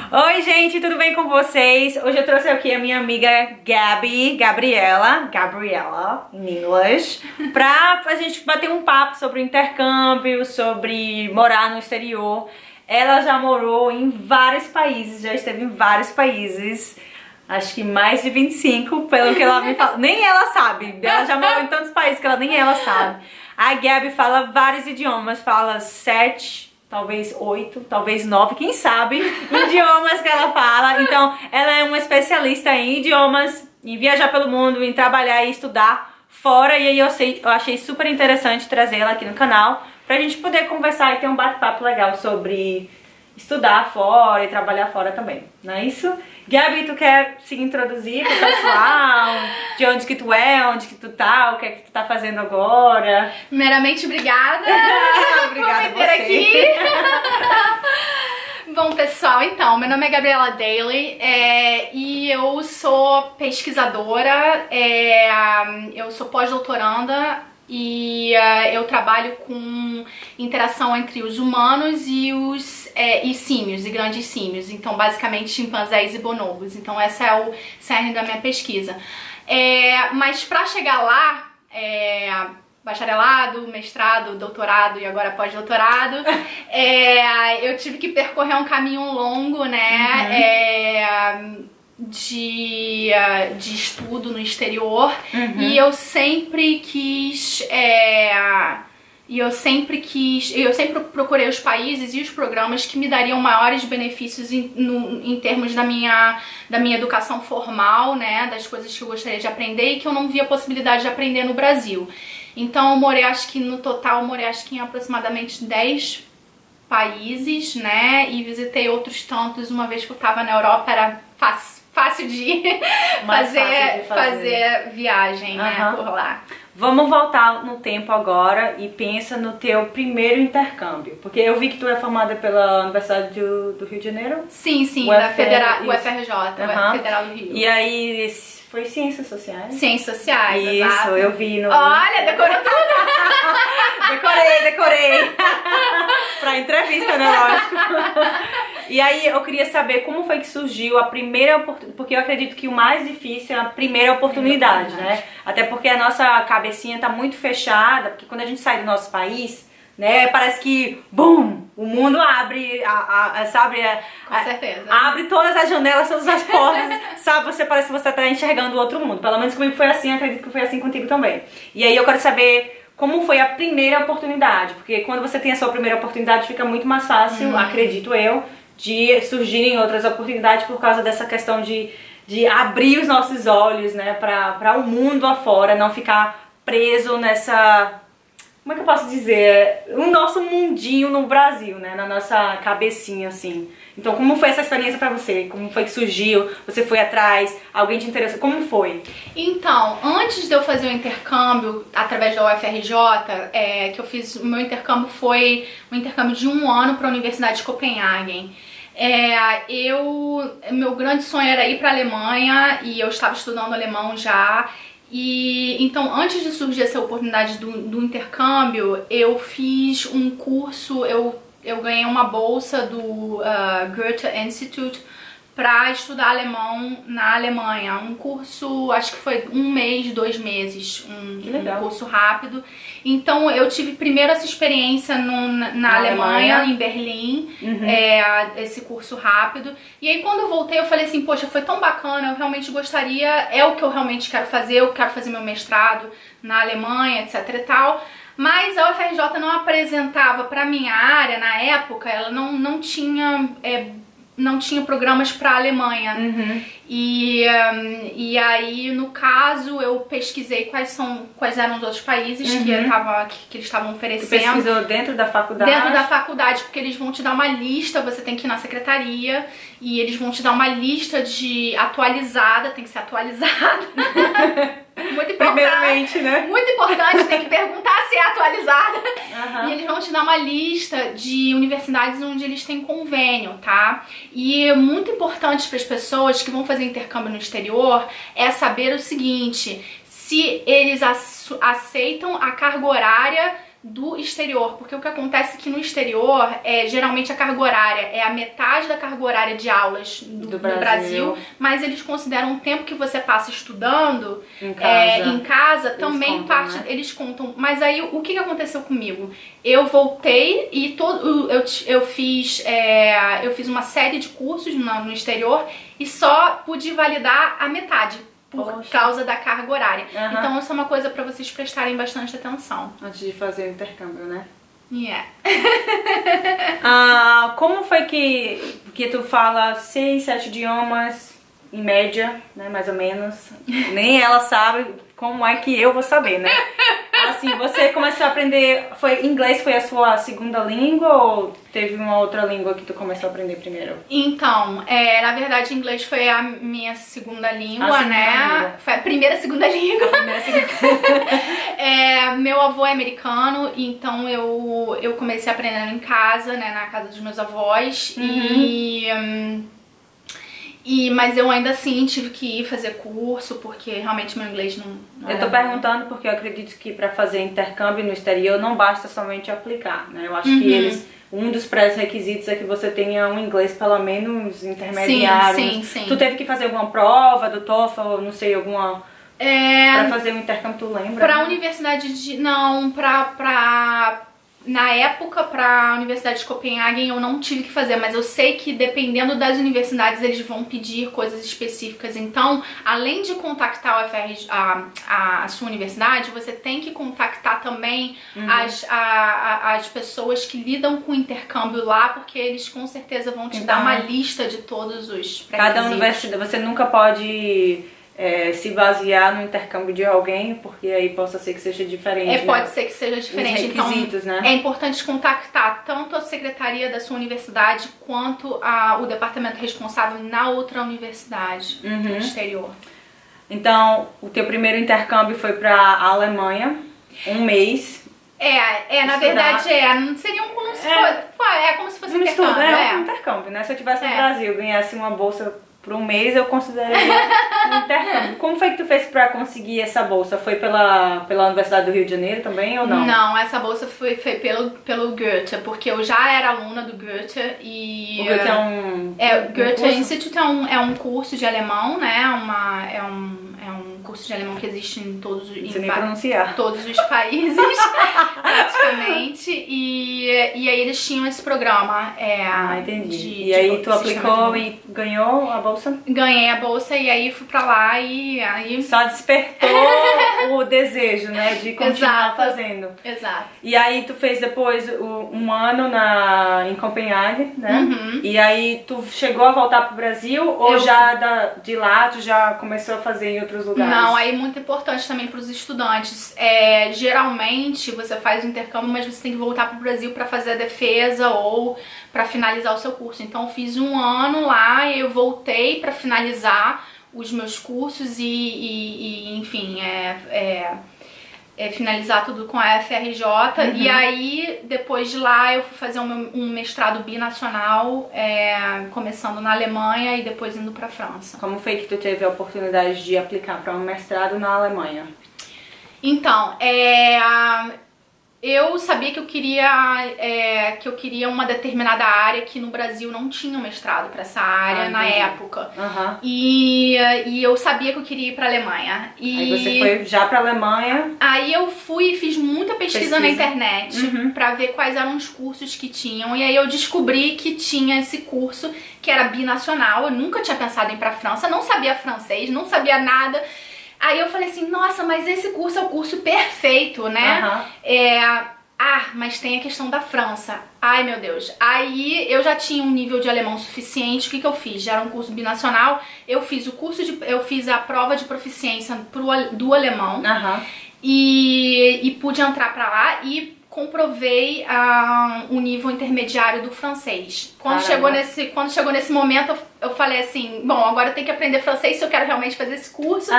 Oi, gente, tudo bem com vocês? Hoje eu trouxe aqui a minha amiga Gabriela, em inglês, pra a gente bater um papo sobre o intercâmbio, sobre morar no exterior. Ela já morou em vários países, já esteve em vários países, acho que mais de 25, pelo que ela me fala. Nem ela sabe, ela já morou em tantos países que ela nem ela sabe. A Gabi fala vários idiomas, fala 7, talvez 8, talvez 9, quem sabe, idiomas que ela fala. Então, ela é uma especialista em idiomas, em viajar pelo mundo, em trabalhar e estudar fora. E aí eu achei super interessante trazê-la aqui no canal pra gente poder conversar e ter um bate-papo legal sobre estudar fora e trabalhar fora também, não é isso? Gabi, tu quer se introduzir pro pessoal? De onde que tu é, onde que tu tá, o que é que tu tá fazendo agora? Primeiramente, obrigada Obrigada por me ter aqui. Bom, pessoal, então, meu nome é Gabriela Daly e eu sou pesquisadora, eu sou pós-doutoranda e eu trabalho com interação entre os humanos e os símios, e grandes símios, então basicamente chimpanzés e bonobos. Então essa é o cerne da minha pesquisa. Mas para chegar lá, bacharelado, mestrado, doutorado e agora pós-doutorado, eu tive que percorrer um caminho longo, né? De estudo no exterior. E eu sempre procurei os países e os programas que me dariam maiores benefícios em termos da minha educação formal, né, das coisas que eu gostaria de aprender e que eu não via possibilidade de aprender no Brasil. Então eu morei, no total, em aproximadamente 10 países, né, e visitei outros tantos. Uma vez que eu tava na Europa era fácil de fazer viagem, né, por lá. Vamos voltar no tempo agora e pensa no teu primeiro intercâmbio. Porque eu vi que tu é formada pela Universidade do Rio de Janeiro? Sim, da UFRJ, Federal do Rio. E aí, foi Ciências Sociais? Ciências Sociais, isso, exato. Eu vi no... Olha, decorou tudo! Decorei! Pra entrevista, né, lógico. E aí eu queria saber como foi que surgiu a primeira oportunidade, porque eu acredito que o mais difícil é a primeira oportunidade, né? Até porque a nossa cabecinha tá muito fechada, porque quando a gente sai do nosso país, né, parece que, bum, o mundo abre, sabe? Com certeza. Abre todas as janelas, todas as portas, sabe? Parece que você tá enxergando outro mundo. Pelo menos comigo foi assim, acredito que foi assim contigo também. E aí eu quero saber como foi a primeira oportunidade, porque quando você tem a sua primeira oportunidade fica muito mais fácil, acredito eu, de surgirem outras oportunidades por causa dessa questão de abrir os nossos olhos, né, para o mundo afora, não ficar preso nessa... Como é que eu posso dizer? O nosso mundinho no Brasil, né? Na nossa cabecinha, assim. Então, como foi essa experiência pra você? Como foi que surgiu? Você foi atrás? Alguém te interessou? Como foi? Então, antes de eu fazer o intercâmbio através da UFRJ, que eu fiz, o meu intercâmbio foi um intercâmbio de 1 ano para a Universidade de Copenhagen. Meu grande sonho era ir para a Alemanha e eu estava estudando alemão já. E então, antes de surgir essa oportunidade do intercâmbio, eu fiz um curso, eu ganhei uma bolsa do Goethe Institute para estudar alemão na Alemanha. Um curso, acho que foi 1 mês, 2 meses, um curso rápido. Então eu tive primeiro essa experiência na Alemanha, em Berlim, esse curso rápido. E aí quando eu voltei eu falei assim, poxa, foi tão bacana, eu realmente gostaria, é o que eu realmente quero fazer, eu quero fazer meu mestrado na Alemanha, etc e tal. Mas a UFRJ não apresentava para minha área, na época, ela não tinha programas para a Alemanha. E aí, no caso, eu pesquisei quais eram os outros países que eles estavam oferecendo. Você pesquisou dentro da faculdade? Dentro da faculdade, porque eles vão te dar uma lista, você tem que ir na secretaria e eles vão te dar uma lista atualizada, tem que ser atualizada. Muito importante. Primeiramente, né? Muito importante, tem que perguntar se é atualizada. E eles vão te dar uma lista de universidades onde eles têm convênio, tá? E é muito importante para as pessoas que vão fazer intercâmbio no exterior é saber o seguinte: se eles aceitam a carga horária do exterior, porque o que acontece é que no exterior, geralmente a carga horária é a metade da carga horária de aulas do Brasil, mas eles consideram o tempo que você passa estudando em casa também parte, eles contam. Mas aí o que aconteceu comigo? Eu voltei e eu fiz uma série de cursos no exterior e só pude validar a metade. Por causa da carga horária. Então isso é uma coisa pra vocês prestarem bastante atenção. Antes de fazer o intercâmbio, né? Como foi que tu fala 6, 7 idiomas em média, né? Mais ou menos. Nem ela sabe como é que eu vou saber, né? Assim, você começou a aprender... Inglês foi a sua segunda língua ou teve uma outra língua que tu começou a aprender primeiro? Então, na verdade, inglês foi a minha segunda língua, né? Foi a segunda língua. Meu avô é americano, então eu comecei aprendendo em casa, né? Na casa dos meus avós. Mas eu ainda assim tive que ir fazer curso, porque realmente meu inglês não eu tô perguntando porque eu acredito que para fazer intercâmbio no exterior não basta somente aplicar, né? Eu acho que um dos pré-requisitos é que você tenha um inglês pelo menos intermediário. Sim. Tu teve que fazer alguma prova do TOEFL, não sei, alguma... Pra fazer um intercâmbio, tu lembra? Pra universidade não, na época, pra Universidade de Copenhagen eu não tive que fazer, mas eu sei que dependendo das universidades eles vão pedir coisas específicas. Então, além de contactar o FRJ, a sua universidade, você tem que contactar também as pessoas que lidam com o intercâmbio lá, porque eles com certeza vão te dar uma lista de todos os pré-requisitos. Cada universidade, você nunca pode... se basear no intercâmbio de alguém, porque aí possa ser que seja diferente. Pode ser que seja diferente. Os requisitos, então, né? É importante contactar tanto a secretaria da sua universidade quanto o departamento responsável na outra universidade no exterior. Então, o teu primeiro intercâmbio foi para a Alemanha, um mês. Na verdade seria como se fosse um intercâmbio. Um intercâmbio, né? Se eu estivesse no Brasil, ganhasse uma bolsa por um mês, eu consideraria um intercâmbio. Como foi que tu fez pra conseguir essa bolsa? Foi pela Universidade do Rio de Janeiro também ou não? Não, essa bolsa foi pelo Goethe, porque eu já era aluna do Goethe e... O Goethe o Goethe Institute é um curso de alemão, né? É um curso de alemão que existe em todos os países, praticamente. E aí eles tinham esse programa. Entendi. E aí tu aplicou e ganhou a bolsa? Ganhei a bolsa e aí fui pra lá e aí... Só despertou o desejo, né? De continuar fazendo. Exato. E aí tu fez depois um ano em Copenhague, né? E aí tu chegou a voltar pro Brasil ou de lá tu já começou a fazer em outros lugares? Não, aí muito importante também para os estudantes. Geralmente você faz o intercâmbio, mas você tem que voltar pro Brasil para fazer a defesa ou para finalizar o seu curso. Então eu fiz um ano lá e eu voltei para finalizar os meus cursos enfim, finalizar tudo com a FRJ. E aí, depois de lá, eu fui fazer um mestrado binacional, começando na Alemanha e depois indo pra França. Como foi que tu teve a oportunidade de aplicar para um mestrado na Alemanha? Então, eu sabia que eu queria uma determinada área que no Brasil não tinha mestrado para essa área na época. E eu sabia que eu queria ir para Alemanha. Aí você foi já para Alemanha? Aí eu fui e fiz muita pesquisa na internet para ver quais eram os cursos que tinham. E aí eu descobri que tinha esse curso que era binacional. Eu nunca tinha pensado em ir para França, não sabia francês, não sabia nada. Aí eu falei assim, nossa, mas esse curso é o curso perfeito, né? Mas tem a questão da França. Ai, meu Deus. Aí eu já tinha um nível de alemão suficiente. O que eu fiz? Já era um curso binacional. Eu fiz a prova de proficiência do alemão. E pude entrar pra lá e comprovei o nível intermediário do francês. Quando chegou nesse momento, eu falei assim, bom, agora eu tenho que aprender francês se eu quero realmente fazer esse curso.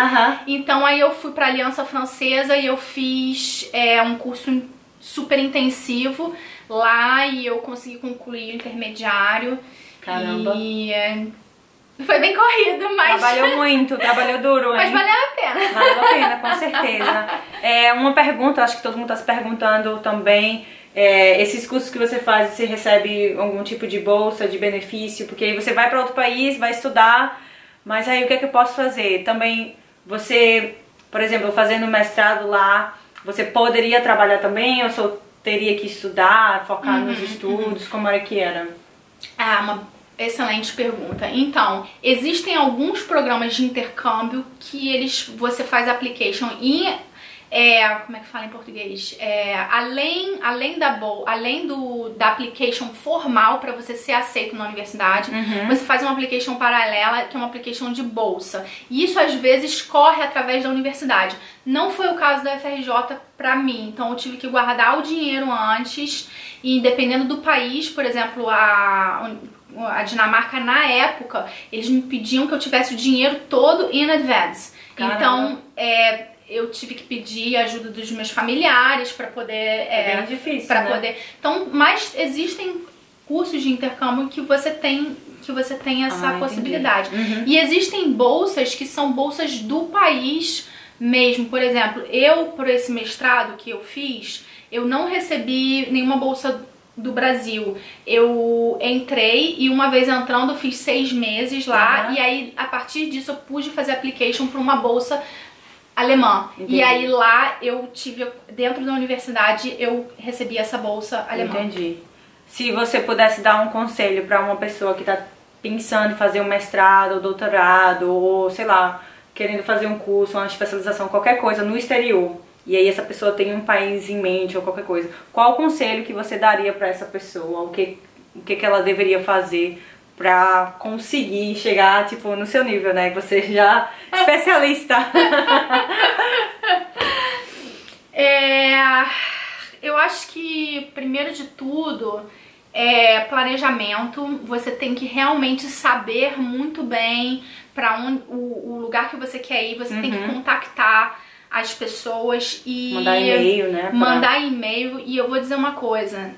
Então aí eu fui pra Aliança Francesa e eu fiz um curso super intensivo lá e eu consegui concluir o intermediário. Caramba! Foi bem corrido, mas... Trabalhou muito, trabalhou duro, hein? Mas valeu a pena. Valeu a pena, com certeza. Uma pergunta, acho que todo mundo está se perguntando também, esses cursos que você faz, você recebe algum tipo de bolsa, de benefício? Porque aí você vai para outro país, vai estudar, mas aí o que é que eu posso fazer? Também você, por exemplo, fazendo mestrado lá, você poderia trabalhar também ou só teria que estudar, focar nos estudos? Como era que era? Uma excelente pergunta. Então, existem alguns programas de intercâmbio que você faz application e como é que fala em português? Além da application formal para você ser aceito na universidade, você faz uma application paralela, que é uma application de bolsa. E isso às vezes corre através da universidade. Não foi o caso da FRJ para mim, então eu tive que guardar o dinheiro antes e dependendo do país, por exemplo, a Dinamarca na época, eles me pediam que eu tivesse o dinheiro todo in advance. Caramba. Então, eu tive que pedir ajuda dos meus familiares para poder... É bem difícil, para né? poder. Então, mas existem cursos de intercâmbio que você tem essa possibilidade. E existem bolsas que são bolsas do país mesmo. Por exemplo, por esse mestrado que eu fiz, eu não recebi nenhuma bolsa do Brasil. Eu entrei e uma vez entrando fiz 6 meses lá e aí a partir disso eu pude fazer application para uma bolsa alemã. Entendi. E aí lá eu tive, dentro da universidade, eu recebi essa bolsa alemã. Entendi. Se você pudesse dar um conselho para uma pessoa que está pensando em fazer um mestrado ou doutorado ou sei lá, querendo fazer um curso, uma especialização, qualquer coisa no exterior, e aí essa pessoa tem um país em mente ou qualquer coisa, qual o conselho que você daria para essa pessoa? O que ela deveria fazer para conseguir chegar, tipo, no seu nível, né? Que você já é especialista. Eu acho que, primeiro de tudo, planejamento. Você tem que realmente saber muito bem para onde o lugar que você quer ir. Você tem que contactar as pessoas e mandar e-mail, né? Mandar e-mail. E eu vou dizer uma coisa,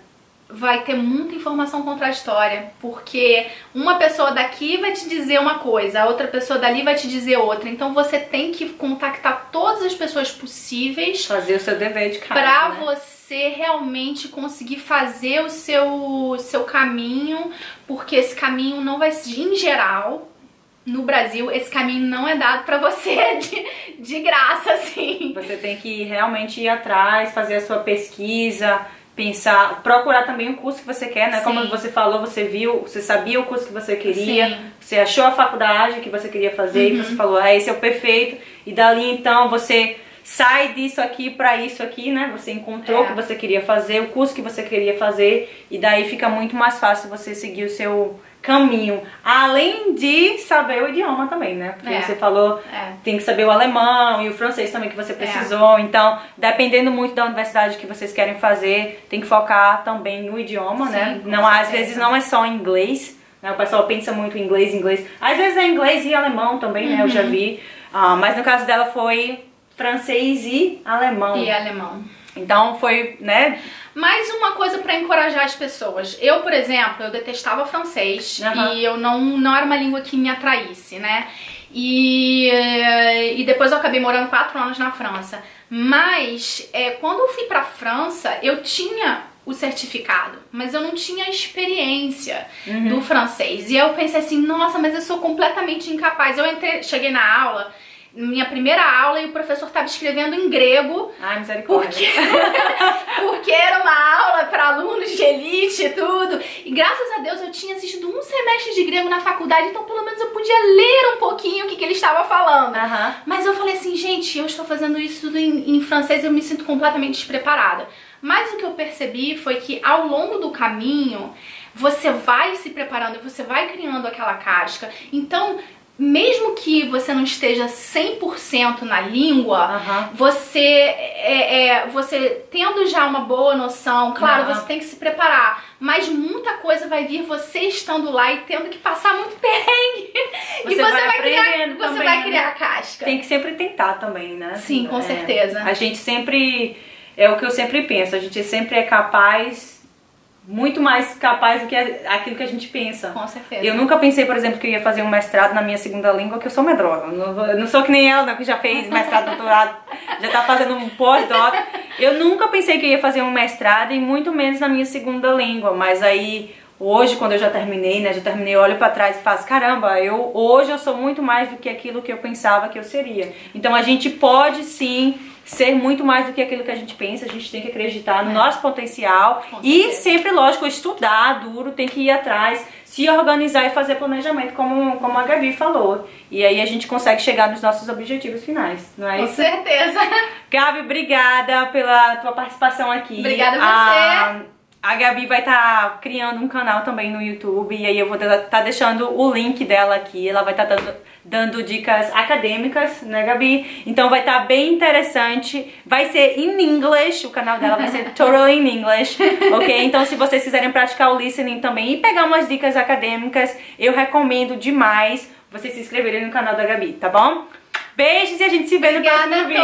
vai ter muita informação contraditória, porque uma pessoa daqui vai te dizer uma coisa, a outra pessoa dali vai te dizer outra. Então você tem que contactar todas as pessoas possíveis, fazer o seu dever de casa, pra né? você realmente conseguir fazer o seu caminho, porque esse caminho não vai ser, em geral, no Brasil, esse caminho não é dado pra você de graça, assim. Você tem que realmente ir atrás, fazer a sua pesquisa, pensar, procurar também o curso que você quer, né? Sim. Como você falou, você viu, você sabia o curso que você queria, Sim. Você achou a faculdade que você queria fazer e você falou, esse é o perfeito, e dali então você sai disso aqui pra isso aqui, né? Você encontrou o que você queria fazer, o curso que você queria fazer, e daí fica muito mais fácil você seguir o seu caminho, além de saber o idioma também, né? Porque você falou, tem que saber o alemão e o francês também que você precisou, então, dependendo muito da universidade que vocês querem fazer, tem que focar também no idioma, né? Não, às vezes não é só em inglês, né? O pessoal pensa muito em inglês, às vezes é inglês e alemão também, né? Eu já vi, mas no caso dela foi francês e alemão. Então foi, né? Mais uma coisa pra encorajar as pessoas. Eu, por exemplo, eu detestava francês e eu não era uma língua que me atraísse, né? E depois eu acabei morando 4 anos na França. Mas quando eu fui pra França, eu tinha o certificado, mas eu não tinha a experiência do francês. E eu pensei assim, nossa, mas eu sou completamente incapaz. Eu cheguei na aula, minha primeira aula, e o professor estava escrevendo em grego. Ai, misericórdia. Porque era uma aula para alunos de elite e tudo. E graças a Deus eu tinha assistido um semestre de grego na faculdade, então pelo menos eu podia ler um pouquinho o que ele estava falando. Mas eu falei assim, gente, eu estou fazendo isso tudo em francês, eu me sinto completamente despreparada. Mas o que eu percebi foi que ao longo do caminho, você vai se preparando, você vai criando aquela casca. Então, mesmo que você não esteja 100% na língua, você tendo já uma boa noção, claro, você tem que se preparar, mas muita coisa vai vir você estando lá e tendo que passar muito perrengue. E você vai criar a casca. Tem que sempre tentar também, né? Sim, com certeza. A gente sempre, é o que eu sempre penso, a gente sempre é capaz muito mais capaz do que aquilo que a gente pensa. Com certeza. Eu nunca pensei, por exemplo, que eu ia fazer um mestrado na minha segunda língua, que eu sou medrosa. Eu não sou que nem ela, que já fez mestrado, doutorado, já tá fazendo um pós-doc. Eu nunca pensei que eu ia fazer um mestrado e muito menos na minha segunda língua, mas aí hoje, quando eu já terminei, né, eu olho pra trás e faço, caramba, hoje eu sou muito mais do que aquilo que eu pensava que eu seria. Então a gente pode sim ser muito mais do que aquilo que a gente pensa, a gente tem que acreditar no nosso potencial e sempre, lógico, estudar duro, tem que ir atrás, se organizar e fazer planejamento, como a Gabi falou. E aí a gente consegue chegar nos nossos objetivos finais, não é isso? Com certeza. Gabi, obrigada pela tua participação aqui. Obrigada a você. A Gabi vai estar criando um canal também no YouTube e aí eu vou estar deixando o link dela aqui. Ela vai estar dando dicas acadêmicas, né, Gabi? Então vai estar bem interessante. Vai ser in English, o canal dela vai ser totally in English, ok? Então se vocês quiserem praticar o listening também e pegar umas dicas acadêmicas, eu recomendo demais vocês se inscreverem no canal da Gabi, tá bom? Beijos e a gente se vê no próximo vídeo.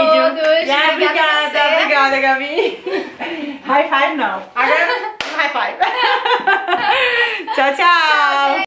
Obrigada, Gabi. High five não. Agora high five. Tchau, tchau.